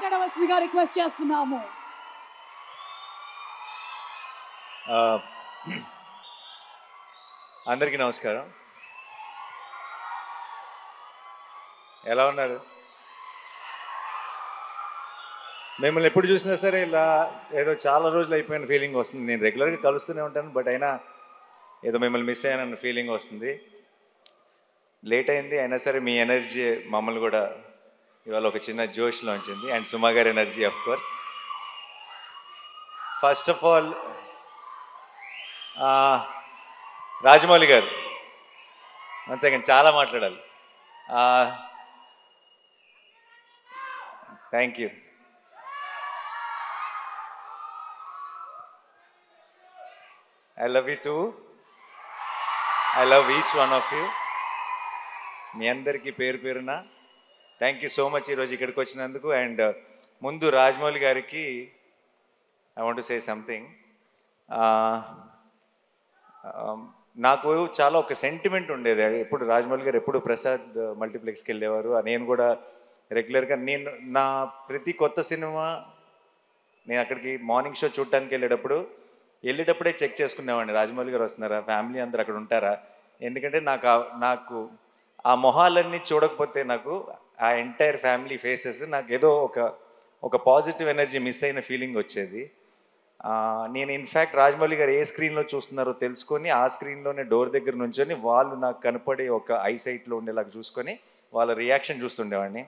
మాట్లాడవలసిందిగా రిక్వెస్ట్ చేస్తున్నాము. అందరికీ నమస్కారం. ఎలా ఉన్నారు? మిమ్మల్ని ఎప్పుడు చూసినా సరే ఇలా ఏదో చాలా రోజులు అయిపోయిన ఫీలింగ్ వస్తుంది. నేను రెగ్యులర్గా కలుస్తూనే ఉంటాను, బట్ అయినా ఏదో మిమ్మల్ని మిస్ అయ్యానన్న ఫీలింగ్ వస్తుంది. లేట్ అయింది అయినా సరే మీ ఎనర్జీ మమ్మల్ని కూడా ఇవాళ ఒక చిన్న జోష్లో ఉంచింది. అండ్ సుమా గారి energy of course. First of all Rajamouli గారు, వన్ సెకండ్, చాలా మాట్లాడాలి. Thank you. I love you too. I love each one of you. మీ అందరికీ పేరు పేరున థ్యాంక్ యూ సో మచ్ ఈరోజు ఇక్కడికి వచ్చినందుకు. అండ్ ముందు రాజమౌళి గారికి I want to say something. నాకు చాలా ఒక సెంటిమెంట్ ఉండేది. ఎప్పుడు రాజమౌళి గారు ఎప్పుడు ప్రసాద్ మల్టీప్లెక్స్కి వెళ్ళేవారు. నేను కూడా రెగ్యులర్గా నా ప్రతి కొత్త సినిమా నేను అక్కడికి మార్నింగ్ షో చూడటానికి వెళ్ళేటప్పుడే చెక్ చేసుకునేవాడిని, రాజమౌళి గారు వస్తున్నారా, ఫ్యామిలీ అందరు అక్కడ ఉంటారా. ఎందుకంటే నాకు ఆ మొహాలన్నీ చూడకపోతే నాకు ఆ ఎంటైర్ ఫ్యామిలీ ఫేసెస్ నాకు ఏదో ఒక పాజిటివ్ ఎనర్జీ మిస్ అయిన ఫీలింగ్ వచ్చేది. నేను ఇన్ఫ్యాక్ట్ రాజమౌళి గారు ఏ స్క్రీన్లో చూస్తున్నారో తెలుసుకొని ఆ స్క్రీన్లోనే డోర్ దగ్గర నుంచొని వాళ్ళు నాకు కనపడే ఒక ఐసైట్లో ఉండేలాగా చూసుకొని వాళ్ళ రియాక్షన్ చూస్తుండేవాడిని.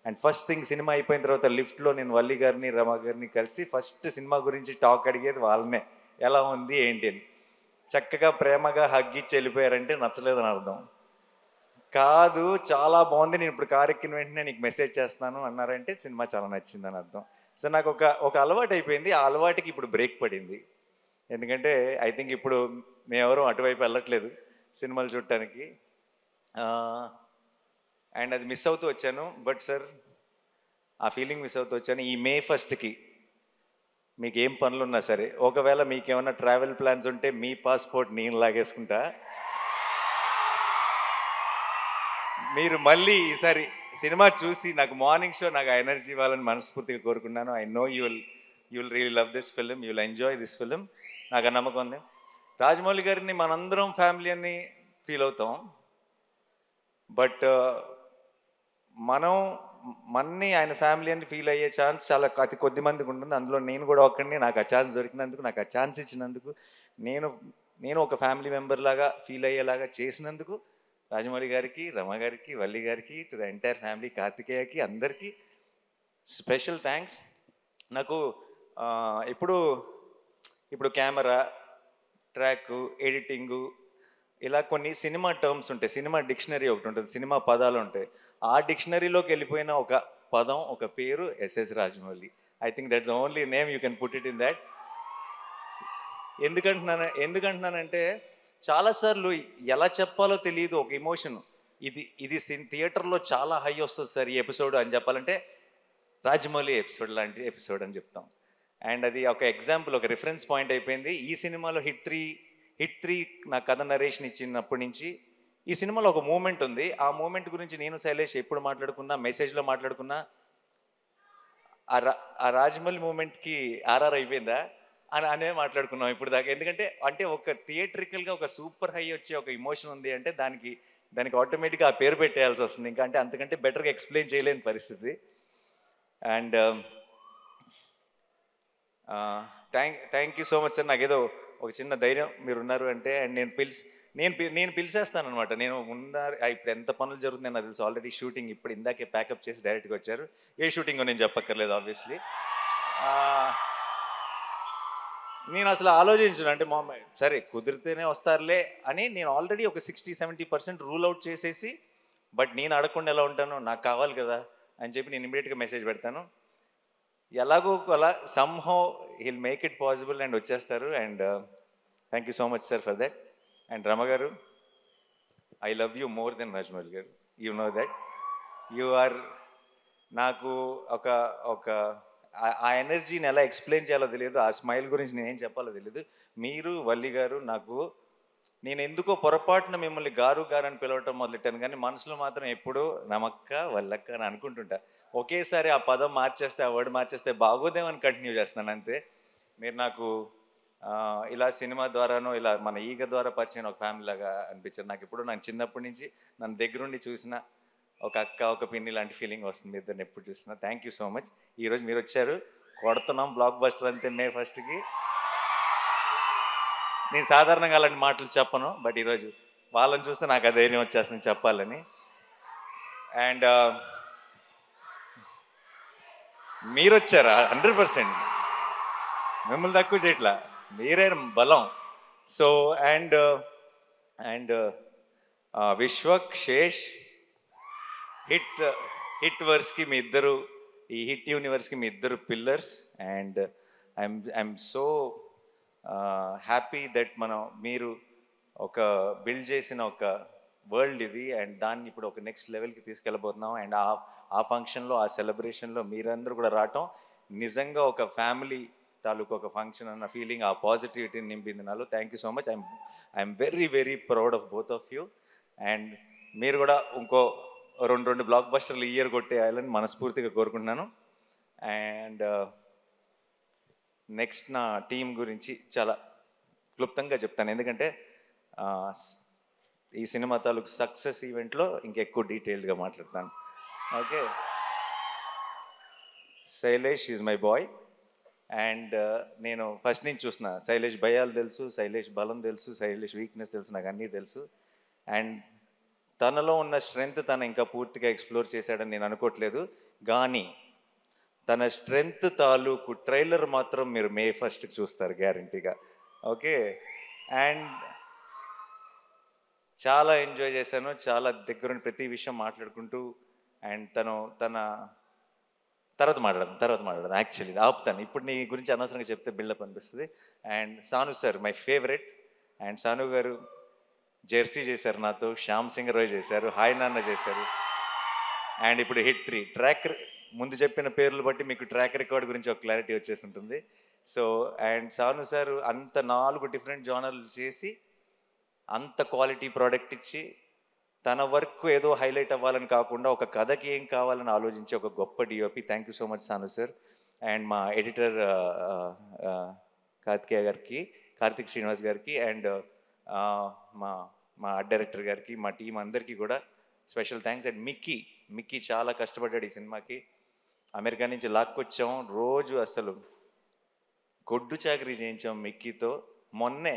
అండ్ ఫస్ట్ థింగ్ సినిమా అయిపోయిన తర్వాత లిఫ్ట్లో నేను వల్లి గారిని రమ గారిని కలిసి ఫస్ట్ సినిమా గురించి టాక్ అడిగేది వాళ్ళనే, ఎలా ఉంది ఏంటి అని. చక్కగా ప్రేమగా హగ్గిచ్చి వెళ్ళిపోయారంటే నచ్చలేదని అర్థం కాదు, చాలా బాగుంది, నేను ఇప్పుడు కారు ఎక్కిన వెంటనే నీకు మెసేజ్ చేస్తాను అన్నారంటే సినిమా చాలా నచ్చిందని అర్థం. సో నాకు ఒక అలవాటు అయిపోయింది. ఆ అలవాటుకి ఇప్పుడు బ్రేక్ పడింది. ఎందుకంటే ఐ థింక్ ఇప్పుడు మేమెవరూ అటువైపు వెళ్ళట్లేదు సినిమాలు చూడటానికి. అండ్ అది మిస్ అవుతూ వచ్చాను. బట్ సార్, ఆ ఫీలింగ్ మిస్ అవుతూ వచ్చాను. ఈ May 1st మీకు ఏం పనులు ఉన్నా సరే, ఒకవేళ మీకు ఏమైనా ట్రావెల్ ప్లాన్స్ ఉంటే మీ పాస్పోర్ట్ నేను లాగేసుకుంటా. మీరు మళ్ళీ ఈసారి సినిమా చూసి నాకు మార్నింగ్ షో నాకు ఆ ఎనర్జీ ఇవ్వాలని మనస్ఫూర్తిగా కోరుకున్నాను. I know you will really love this film, you will enjoy this film. నాకు ఆ నమ్మకం ఉంది. రాజమౌళి గారిని మనందరం ఫ్యామిలీ అని ఫీల్ అవుతాం, బట్ మన్ని ఆయన ఫ్యామిలీ అని ఫీల్ అయ్యే ఛాన్స్ చాలా అతి కొద్ది మందికి ఉంటుంది. అందులో నేను కూడా ఒక్కడిని. నాకు ఆ ఛాన్స్ దొరికినందుకు, నాకు ఆ ఛాన్స్ ఇచ్చినందుకు, నేను ఒక ఫ్యామిలీ మెంబర్ లాగా ఫీల్ అయ్యేలాగా చేసినందుకు రాజమౌళి గారికి, రమ గారికి, వల్లి గారికి, టు ద ఎంటైర్ ఫ్యామిలీ, కార్తికేయకి, అందరికీ స్పెషల్ థ్యాంక్స్. నాకు ఇప్పుడు కెమెరా, ట్రాక్, ఎడిటింగు, ఇలా కొన్ని సినిమా టర్మ్స్ ఉంటాయి. సినిమా డిక్షనరీ ఒకటి ఉంటుంది, సినిమా పదాలు ఉంటాయి. ఆ డిక్షనరీలోకి వెళ్ళిపోయిన ఒక పదం, ఒక పేరు SS Rajamouli. I think that's the only name you can put it in that. ఎందుకంటున్నానంటే చాలాసార్లు ఎలా చెప్పాలో తెలియదు ఒక ఎమోషన్. ఇది థియేటర్లో చాలా హై వస్తుంది సార్ ఈ ఎపిసోడ్ అని చెప్పాలంటే రాజమౌళి ఎపిసోడ్ లాంటి ఎపిసోడ్ అని చెప్తాం. అండ్ అది ఒక ఎగ్జాంపుల్, ఒక రిఫరెన్స్ పాయింట్ అయిపోయింది. ఈ సినిమాలో హిట్ త్రీ నా కథ నరేషన్ ఇచ్చినప్పటి నుంచి ఈ సినిమాలో ఒక మూమెంట్ ఉంది. ఆ మూమెంట్ గురించి నేను శైలేష్ ఎప్పుడు మాట్లాడుకున్నా, మెసేజ్లో మాట్లాడుకున్నా, ఆ రాజమౌళి మూమెంట్కి ఆర్ఆర్ అయిపోయిందా అనే మాట్లాడుకున్నాం ఇప్పుడు దాకా. ఎందుకంటే ఒక థియేట్రికల్గా ఒక సూపర్ హై వచ్చే ఒక ఎమోషన్ ఉంది అంటే దానికి ఆటోమేటిక్గా ఆ పేరు పెట్టేయాల్సి వస్తుంది. ఇంకా అంతకంటే బెటర్గా ఎక్స్ప్లెయిన్ చేయలేని పరిస్థితి. And thank you so much sir. నాకేదో ఒక చిన్న ధైర్యం మీరు ఉన్నారు అంటే. అండ్ నేను పిలిచేస్తాను అనమాట. నేను ఇప్పుడు ఎంత పనులు జరుగుతున్నాయి నాకు తెలుసు. ఆల్రెడీ షూటింగ్ ఇప్పుడు ఇందాకే ప్యాకప్ చేసి డైరెక్ట్గా వచ్చారు. ఏ షూటింగో నేను చెప్పక్కర్లేదు ఆబ్వియస్లీ. నేను అసలు ఆలోచించను, అంటే సరే కుదిరితేనే వస్తారులే అని నేను ఆల్రెడీ ఒక 60-70% రూల్ అవుట్ చేసేసి, బట్ నేను అడగకుండా ఎలా ఉంటాను, నాకు కావాలి కదా అని చెప్పి నేను ఇమీడియట్గా మెసేజ్ పెడతాను. ఎలాగో అలా somehow he'll make it possible and వచ్చేస్తారు. And thank you so much sir for that. And Rama garu, I love you more than Rajamouli garu, you know that. You are నాకు ఒక ఆ ఎనర్జీని ఎలా ఎక్స్ప్లెయిన్ చేయాలో తెలియదు, ఆ స్మైల్ గురించి నేనేం చెప్పాలో తెలియదు. మీరు, వల్లి గారు నాకు నేను ఎందుకో పొరపాటున మిమ్మల్ని గారు గారు అని పిలవటం మొదలెట్టాను, కానీ మనసులో మాత్రం ఎప్పుడూ నమక్క వల్లక్క అని అనుకుంటుంటా. ఒకేసారి ఆ పదం మార్చేస్తే, ఆ వర్డ్ మార్చేస్తే బాగోదేమని కంటిన్యూ చేస్తున్నాను అంతే. మీరు నాకు ఇలా సినిమా ద్వారానో ఇలా మన ఈగ ద్వారా పరిచయం ఒక ఫ్యామిలీ లాగా అనిపించారు నాకు. ఇప్పుడు నాకు చిన్నప్పటి నుంచి నన్ను దగ్గరుండి చూసిన ఒక అక్క ఒక పిన్ని లాంటి ఫీలింగ్ వస్తుంది ఇద్దరిని ఎప్పుడు చూసినా. Thank you so much. ఈరోజు మీరు వచ్చారు, కొడుతున్నాం బ్లాక్ బస్టర్ అంతే మే 1కి. నేను సాధారణంగా అలాంటి మాటలు చెప్పను, బట్ ఈరోజు వాళ్ళని చూస్తే నాకు ఆ ధైర్యం వచ్చేస్తుంది చెప్పాలని. అండ్ మీరు వచ్చారా? 100%. మిమ్మల్ని తక్కువ చేయట్లా, మీరే బలం. So and and Vishwak, Sesh, hit వర్స్కి మీ ఇద్దరు, ఈ హిట్ యూనివర్స్కి మీ ఇద్దరు pillars. And I'm so happy that మీరు ఒక బిల్డ్ చేసిన ఒక వరల్డ్ ఇది, అండ్ దాన్ని ఇప్పుడు ఒక నెక్స్ట్ లెవెల్కి తీసుకెళ్ళబోతున్నాం. అండ్ ఆ ఫంక్షన్లో, ఆ సెలబ్రేషన్లో మీరందరూ కూడా రావటం నిజంగా ఒక ఫ్యామిలీ తాలూకు ఒక ఫంక్షన్ అన్న ఫీలింగ్, ఆ పాజిటివిటీని నింపింది నాలో. Thank you so much. I'm very very proud of both of you. And మీరు కూడా ఇంకో రెండు బ్లాక్ బస్టర్లు ఇయర్ కొట్టేయాలని మనస్ఫూర్తిగా కోరుకుంటున్నాను. అండ్ నెక్స్ట్ నా టీం గురించి చాలా క్లుప్తంగా చెప్తాను, ఎందుకంటే ఈ సినిమా తాలూకు సక్సెస్ ఈవెంట్లో ఇంకెక్కువ డీటెయిల్డ్గా మాట్లాడతాను. Okay. Shailesh is my boy. And నేను ఫస్ట్ నుంచి చూసిన శైలేష్ భయాలు తెలుసు, శైలేష్ బలం తెలుసు, శైలేష్ వీక్నెస్ తెలుసు, నాకు అన్నీ తెలుసు. అండ్ తనలో ఉన్న స్ట్రెంగ్త్ తను ఇంకా పూర్తిగా ఎక్స్ప్లోర్ చేశాడని నేను అనుకోవట్లేదు, కానీ తన స్ట్రెంగ్త్ తాలూకు ట్రైలర్ మాత్రం మీరు మే 1కి చూస్తారు గ్యారంటీగా. ఓకే. అండ్ చాలా ఎంజాయ్ చేశాను, చాలా దగ్గరుండి ప్రతి విషయం మాట్లాడుకుంటూ. అండ్ తన తర్వాత మాట్లాడదాం యాక్చువల్లీ ఆపుతాను, ఇప్పుడు నీ గురించి అనవసరంగా చెప్తే బిల్డప్ అనిపిస్తుంది. And Sanu sir my favourite. And Sanu garu Jersey చేశారు నాతో, శ్యామ్ సింగ్ రాయ్ చేశారు, హాయ్ నాన్న చేశారు. అండ్ ఇప్పుడు హిట్ 3 ట్రాక్, ముందు చెప్పిన పేర్లు బట్టి మీకు ట్రాక్ రికార్డ్ గురించి ఒక క్లారిటీ వచ్చేసి ఉంటుంది. సో అండ్ సాను సార్ అంత 4 డిఫరెంట్ జానర్లు చేసి అంత క్వాలిటీ ప్రోడక్ట్ ఇచ్చి తన వర్క్ ఏదో హైలైట్ అవ్వాలని కాకుండా ఒక కథకి ఏం కావాలని ఆలోచించే ఒక గొప్ప DOP. Thank you so much Sanu sir. And మా ఎడిటర్ కార్తిక్ శ్రీనివాస్ గారికి, అండ్ మా మా ఆర్ట్ డైరెక్టర్ గారికి, మా టీం అందరికీ కూడా స్పెషల్ థ్యాంక్స్. అండ్ మిక్కీ చాలా కష్టపడ్డాడు ఈ సినిమాకి. అమెరికా నుంచి లాక్కొచ్చాం, రోజు అసలు గొడ్డు చాకరీ చేయించాం మిక్కీతో. మొన్నే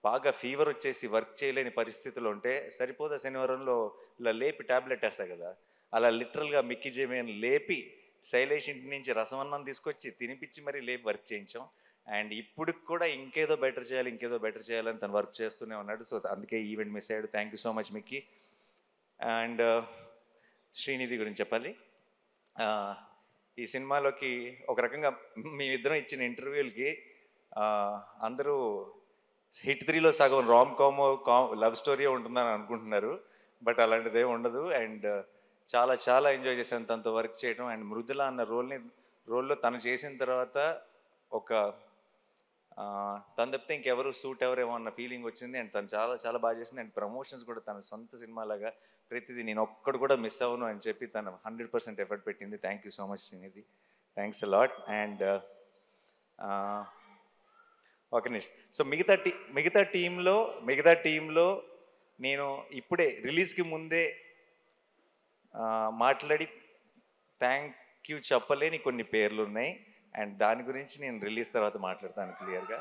బాగా ఫీవర్ వచ్చేసి వర్క్ చేయలేని పరిస్థితులు ఉంటే సరిపోదా శనివారంలో ఇలా లేపి ట్యాబ్లెట్ వేస్తాయి కదా, అలా లిటరల్గా మిక్కీ జేమేని లేపి శైలేష్ ఇంటి నుంచి రసమన్నం తీసుకొచ్చి తినిపించి మరీ లేపి వర్క్ చేయించాం. అండ్ ఇప్పుడు కూడా ఇంకేదో బెటర్ చేయాలని తను వర్క్ చేస్తూనే ఉన్నాడు. సో అందుకే ఈవెంట్ మిస్ అయ్యాడు. Thank you so much Mickey. And Srinidhi గురించి చెప్పాలి. ఈ సినిమాలోకి ఒక రకంగా మేమిద్దరం ఇచ్చిన ఇంటర్వ్యూలకి అందరూ హిట్ 3లో సగం రామ్ కామ్ లవ్ స్టోరీ ఉంటుందని అనుకుంటున్నారు, బట్ అలాంటిదే ఉండదు. అండ్ చాలా ఎంజాయ్ చేశాను తనతో వర్క్ చేయడం. అండ్ మృదుల అన్న రోల్లో తను చేసిన తర్వాత ఒక తను తప్పితే ఇంకెవరు సూట్ ఎవరేమో అన్న ఫీలింగ్ వచ్చింది. అండ్ తను చాలా బాగా చేసింది. అండ్ ప్రమోషన్స్ కూడా తన సొంత సినిమాలాగా ప్రతిదీ నేను ఒక్కడు కూడా మిస్ అవ్వను అని చెప్పి తను 100% ఎఫర్ట్ పెట్టింది. Thank you so much Srinidhi, thanks a lot. And ఒక నిమిషం. సో మిగతా టీంలో నేను ఇప్పుడే రిలీజ్కి ముందే మాట్లాడి థ్యాంక్ యూ చెప్పలేని కొన్ని పేర్లు ఉన్నాయి. అండ్ దాని గురించి నేను రిలీజ్ తర్వాత మాట్లాడతాను క్లియర్గా.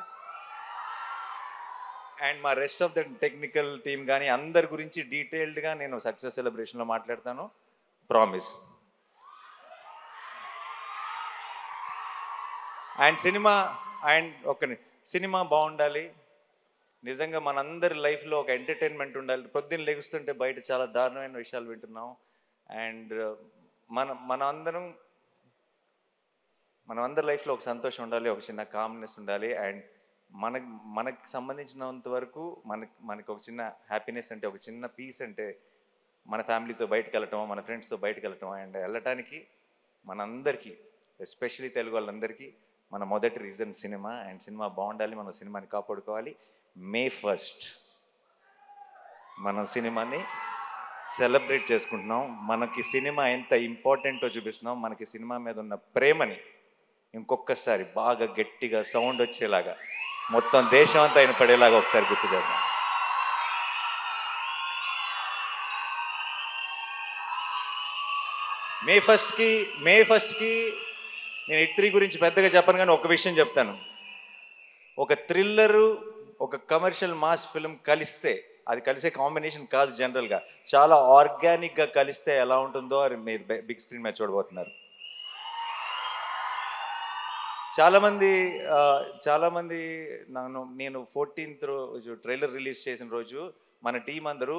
అండ్ మా rest of the technical team కానీ అందరి గురించి డీటెయిల్డ్గా నేను సక్సెస్ సెలబ్రేషన్లో మాట్లాడతాను, ప్రామిస్. అండ్ సినిమా బాగుండాలి, నిజంగా మనందరి లైఫ్లో ఒక ఎంటర్టైన్మెంట్ ఉండాలి. పొద్దున్న లెగుస్తుంటే బయట చాలా దారుణమైన విషయాలు వింటున్నాం. అండ్ మనమందరి లైఫ్లో ఒక సంతోషం ఉండాలి, ఒక చిన్న కామ్నెస్ ఉండాలి. అండ్ మనకు సంబంధించినంత వరకు మనకి ఒక చిన్న హ్యాపీనెస్ అంటే, ఒక చిన్న పీస్ అంటే మన ఫ్యామిలీతో బయటకు వెళ్ళటం, మన ఫ్రెండ్స్తో బయటకు వెళ్ళటం. అండ్ వెళ్ళటానికి మనందరికీ, ఎస్పెషలీ తెలుగు వాళ్ళందరికీ మన మొదటి రీజన్ సినిమా. అండ్ సినిమా బాగుండాలి, మన సినిమాని కాపాడుకోవాలి. May 1st మన సినిమాని సెలబ్రేట్ చేసుకుంటున్నాం. మనకి సినిమా ఎంత ఇంపార్టెంటో చూపిస్తున్నాం. మనకి సినిమా మీద ఉన్న ప్రేమని ఇంకొకసారి బాగా గట్టిగా సౌండ్ వచ్చేలాగా మొత్తం దేశం అంతా ఆయన పడేలాగా ఒకసారి గుర్తు చేద్దాం. మే ఫస్ట్కి నేను హిట్ 3 గురించి పెద్దగా చెప్పను, కానీ ఒక విషయం చెప్తాను. ఒక థ్రిల్లరు, ఒక కమర్షియల్ మాస్ ఫిల్మ్ కలిస్తే, అది కలిసే కాంబినేషన్ కాదు జనరల్గా, చాలా ఆర్గానిక్గా కలిస్తే ఎలా ఉంటుందో అది మీరు బిగ్ స్క్రీన్ మీద చూడబోతున్నారు. చాలామంది నేను 14th రోజు ట్రైలర్ రిలీజ్ చేసిన రోజు మన టీం అందరూ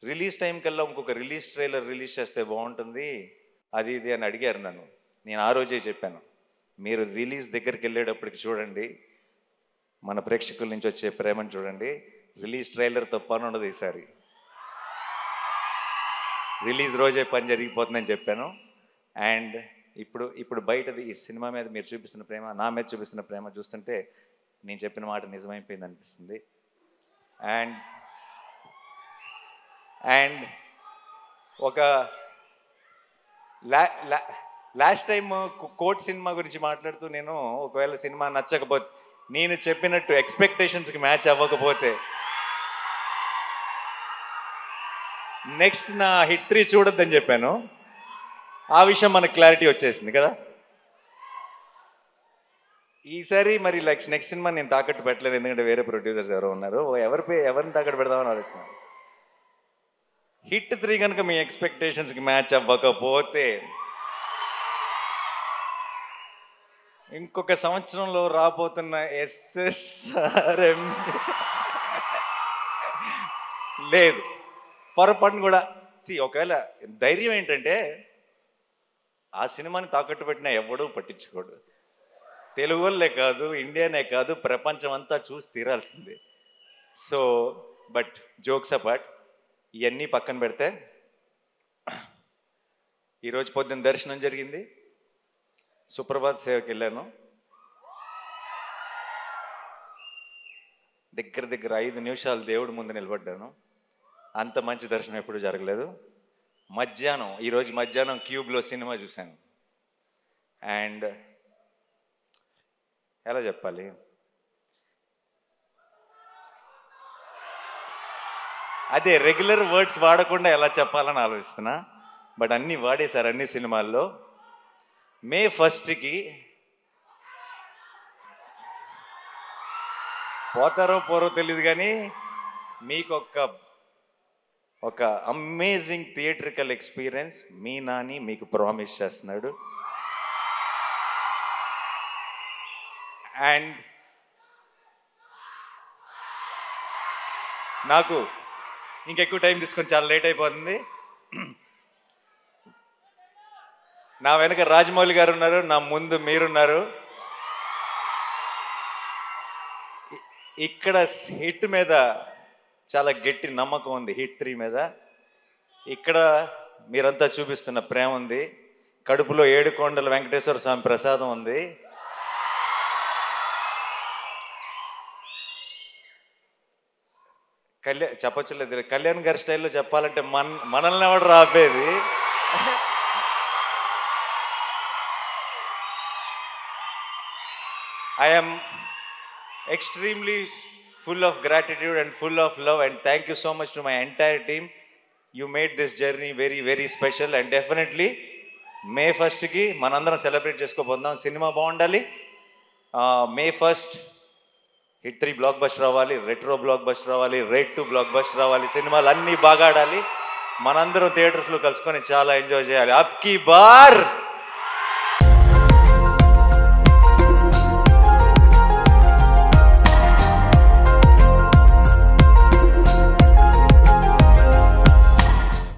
రిలీజ్ టైం కల్లా ఇంకొక ట్రైలర్ రిలీజ్ చేస్తే బాగుంటుంది అది ఇది అని అడిగారు నన్ను. నేను ఆ రోజే చెప్పాను, మీరు రిలీజ్ దగ్గరికి వెళ్ళేటప్పటికి చూడండి, మన ప్రేక్షకుల నుంచి వచ్చే ప్రేమను చూడండి. రిలీజ్ ట్రైలర్తో పని ఉండదు ఈసారి, రిలీజ్ రోజే పని జరిగిపోతుందని చెప్పాను. అండ్ ఇప్పుడు బయటది ఈ సినిమా మీద మీరు చూపిస్తున్న ప్రేమ, నా మీద చూపిస్తున్న ప్రేమ చూస్తుంటే నేను చెప్పిన మాట నిజమైపోయింది అనిపిస్తుంది. అండ్ ఒక లాస్ట్ టైం కోర్ట్ సినిమా గురించి మాట్లాడుతూ నేను ఒకవేళ సినిమా నచ్చకపోతే, నేను చెప్పినట్టు ఎక్స్పెక్టేషన్స్కి మ్యాచ్ అవ్వకపోతే నెక్స్ట్ నా హిట్ 3 చూడొద్దని చెప్పాను. ఆ విషయం మనకు క్లారిటీ వచ్చేసింది కదా. ఈసారి మరి నెక్స్ట్ సినిమా నేను తాకట్టు పెట్టలేదు, ఎందుకంటే వేరే ప్రొడ్యూసర్స్ ఎవరో ఉన్నారు, ఎవరిని తాకట్టు పెడదామని ఆలోచిస్తున్నాను. హిట్ 3 కనుక మీ ఎక్స్పెక్టేషన్స్కి మ్యాచ్ అవ్వకపోతే ఇంకొక సంవత్సరంలో రాబోతున్న SSRM లేదు, పొరపాటును కూడా. ఒకవేళ ధైర్యం ఏంటంటే ఆ సినిమాని తాకట్టు పెట్టినా ఎవడూ పట్టించుకోడు. తెలుగు వాళ్ళే కాదు, ఇండియానే కాదు, ప్రపంచం అంతా చూసి తీరాల్సిందే. సో బట్ జోక్స్ అపార్ట్, ఇవన్నీ పక్కన పెడితే ఈరోజు పొద్దున్న దర్శనం జరిగింది, సుప్రభాత్ సేవకి వెళ్ళాను. దగ్గర 5 నిమిషాలు దేవుడి ముందు నిలబడ్డాను. అంత మంచి దర్శనం ఎప్పుడు జరగలేదు. ఈరోజు మధ్యాహ్నం క్యూబ్లో సినిమా చూశాను. అండ్ ఎలా చెప్పాలి, అదే రెగ్యులర్ వర్డ్స్ వాడకుండా ఎలా చెప్పాలని ఆలోచిస్తున్నా, బట్ అన్నీ వాడేశారు అన్ని సినిమాల్లో. మే 1కి పోతారో పోరో తెలియదు, కానీ మీకు ఒక అమేజింగ్ థియేట్రికల్ ఎక్స్పీరియన్స్ మీ నాని మీకు ప్రామిస్ చేస్తున్నాడు. అండ్ నాకు ఇంకెక్కువ టైం తీసుకొని చాలా లేట్ అయిపోతుంది. నా వెనక రాజమౌళి గారు ఉన్నారు, నా ముందు మీరున్నారు. ఇక్కడ హిట్ మీద చాలా గట్టి నమ్మకం ఉంది, హిట్ 3 మీద. ఇక్కడ మీరంతా చూపిస్తున్న ప్రేమ ఉంది, కడుపులో 7 కొండల వెంకటేశ్వర స్వామి ప్రసాదం ఉంది. చెప్పొచ్చులేదు, కళ్యాణ్ గారి స్టైల్లో చెప్పాలంటే మనల్ని ఎవడు రాపేది. I am extremely full of gratitude and full of love, and thank you so much to my entire team. You made this journey very, very special, and definitely May 1కి మనందరం సెలబ్రేట్ చేసుకోబోతున్నాం. సినిమా బాగుండాలి. May 1st hit 3 block buster అవ్వాలి, retro block buster అవ్వాలి, rate 2 block buster అవ్వాలి, సినిమాలు అన్నీ బాగా ఆడాలి. మనందరం థియేటర్స్లో కలుసుకొని చాలా ఎంజాయ్ చేయాలి. అబ్కి బార్